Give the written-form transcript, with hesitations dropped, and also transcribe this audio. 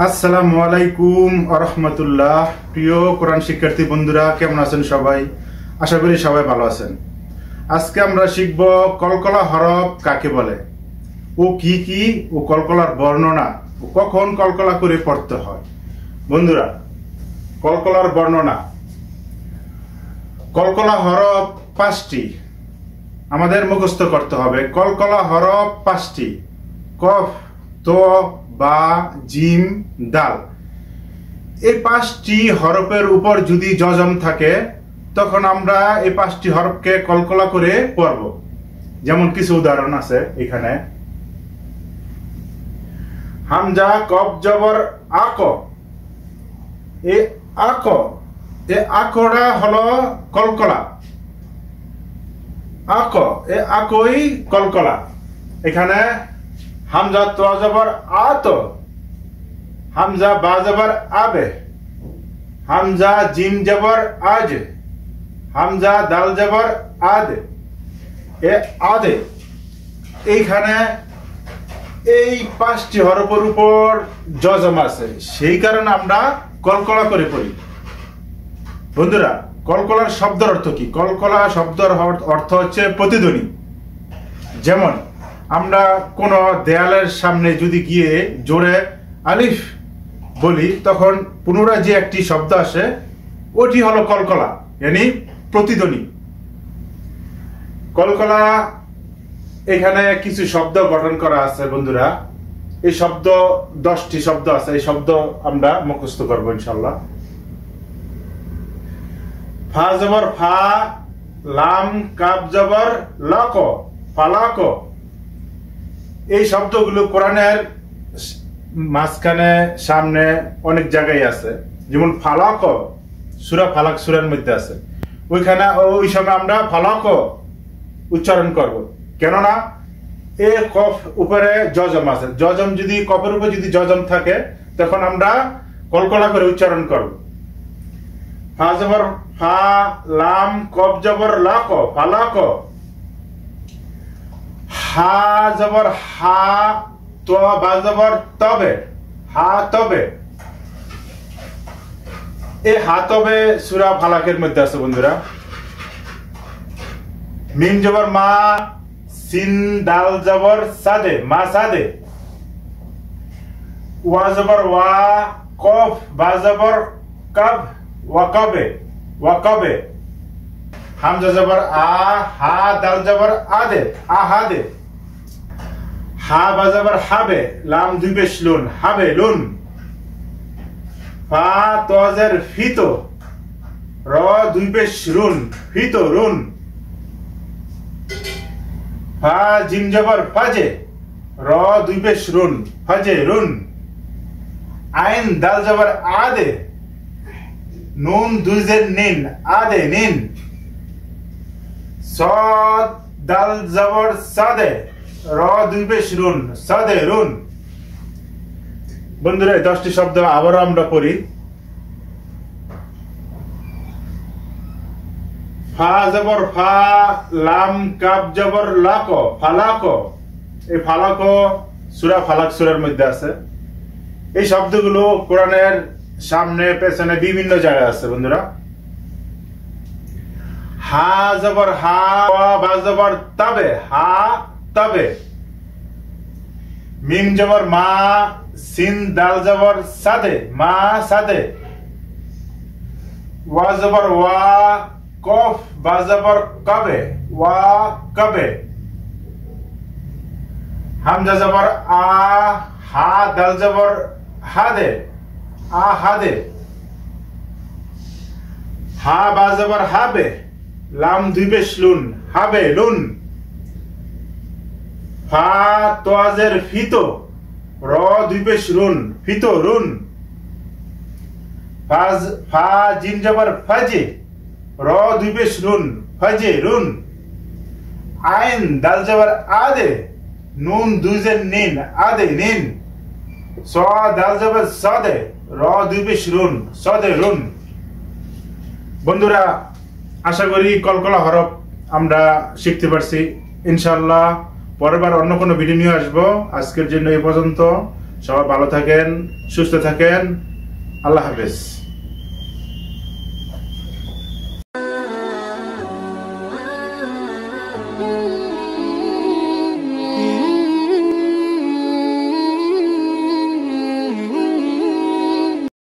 আসসালামু আলাইকুম ওয়া রাহমাতুল্লাহ। প্রিয় কোরআন শিক্ষার্থী বন্ধুরা, কেমন আছেন সবাই? আশা করি সবাই ভালো আছেন। আজকে আমরা শিখব কলকলা হরফ কাকে বলে, ও কি কি, ও কলকলার বর্ণনা, ও কখন কলকলা করে পড়তে হয়। বন্ধুরা, কলকলার বর্ণনা। কলকলা হরফ 5টি আমাদের মুখস্থ করতে হবে। কলকলা হরফ 5টি: কফ, ত, বা, জিম, দাল। এই 5টি হরফের উপর যদি জজম থাকে তখন আমরা এই 5টি হরফকে কলকলা করে পড়ব। যেমন কিছু উদাহরণ আছে এখানে। হামজা কফ জবর আক, এই আক, এই আকটা হলো কলকলা। আক, এই আকই কলকলা। এখানে হামজা তো জবর আত, হামজা বা জবর আবে, হামজা জিম জবর আজ, হামজা দাল জবর আদে, এ আদে। এইখানে এই 5টি হরফের উপর জজম আছে, সেই কারণে আমরা কলকলা করে পড়ি। বন্ধুরা, কলকলার শব্দের অর্থ কি? কলকলা শব্দের অর্থ হচ্ছে প্রতিধ্বনি। যেমন আমরা কোন দেয়ালের সামনে যদি গিয়ে জোরে আলিফ বলি, তখন পুনরায় যে একটি শব্দ আসে ওটি হলো কলকলা, মানে প্রতিধ্বনি। কলকলা এখানে কিছু শব্দ গঠন করা আছে বন্ধুরা। এই শব্দ 10টি শব্দ আছে। এই শব্দ আমরা মুখস্থ করবো ইনশাল্লাহ। ফা জবর ফা, লাম কাব জবর লাক, ফালাক। এই শব্দগুলো কোরআনের মাঝখানে সামনে অনেক জায়গায় আছে। যেমন ফালাক, সূরা ফালাক সূরার মধ্যে আছে। ওইখানে ওই সময় আমরা ফালাক উচ্চারণ করব, কেননা এ কফ উপরে জজম আছে। জজম যদি কফের উপরে যদি জজম থাকে তখন আমরা কলকলা করে উচ্চারণ করব। ফা জবর ফা, লাম কফ জবর লাক, ফালাক। হা জবর হা, তো বা জবর তবে, হা তবে। এই হা তবে সূরা ফালাকের মধ্যে আছে বন্ধুরা। মিম জবর মা, সিন দাল জবর সাদে, মা সাদে। ওয়া জবর ওয়া, কফ বা জবর কাব, ওয়াকাবে, ওয়াকাবে। হামজা জবর আ, হা দাল জবর আদে, আহাদে। হা বা জবর হাবে, লাম দুই পেশ লুন, হাবে লুন। ফা তজের ফিতো, র দুই পেশ রুন, ফিতো রুন। ফা জিম জবর ফাজে, র দুই পেশ রুন, ফাজে রুন। আইন দাল জবর আদে, নুন দুই জের নিন, আদে নিন। সদ দাল জবর সাদে, র দুই পেশ রুন, সাদে রুন। বন্ধুরা, 10টি শব্দ আবার আমরা পড়ি। ফা জবর ফা, লাম কাব জবর লাক, ফালাক। এই ফালাক সূরা ফালাক সূরার মধ্যে আছে। এই শব্দগুলো কোরআনের সামনে পেছনে বিভিন্ন জায়গায় আছে বন্ধুরা। হা জবর হা, বা জবর তাবে, হা তাবে। মিম জবর মা, সিন দাল জবর সাদে, মা সাদে। ওয়া জবর ওয়া, কফ বা জবর কাবে, ওয়া কাবে। হামজা জবর আ, হা দাল জবর হাদে, আহাদে। হা বা জবর হাবে, লাম দুই পেশ লুন, হাবে লুন। ফা তোয়াজের ফিতো, র দুই পেশ রুন, ফিতো রুন। ফা জিম জবর ফাজে, র দুই পেশ রুন, ফাজে রুন। আইন দাল জবর আদে, নুন দুই জের নিন, আদে নিন। স দাল জবর সাদে, র দুই পেশ রুন, সদে রুন। বন্ধুরা, আশা করি কলকলা হরফ আমরা শিখতে পারছি। ইনশাআল্লাহ পরের বার অন্য কোনো ভিডিও নিয়ে আসবো। আজকের জন্য এই পর্যন্ত। সবাই ভালো থাকেন, সুস্থ থাকেন। আল্লাহ হাফেজ।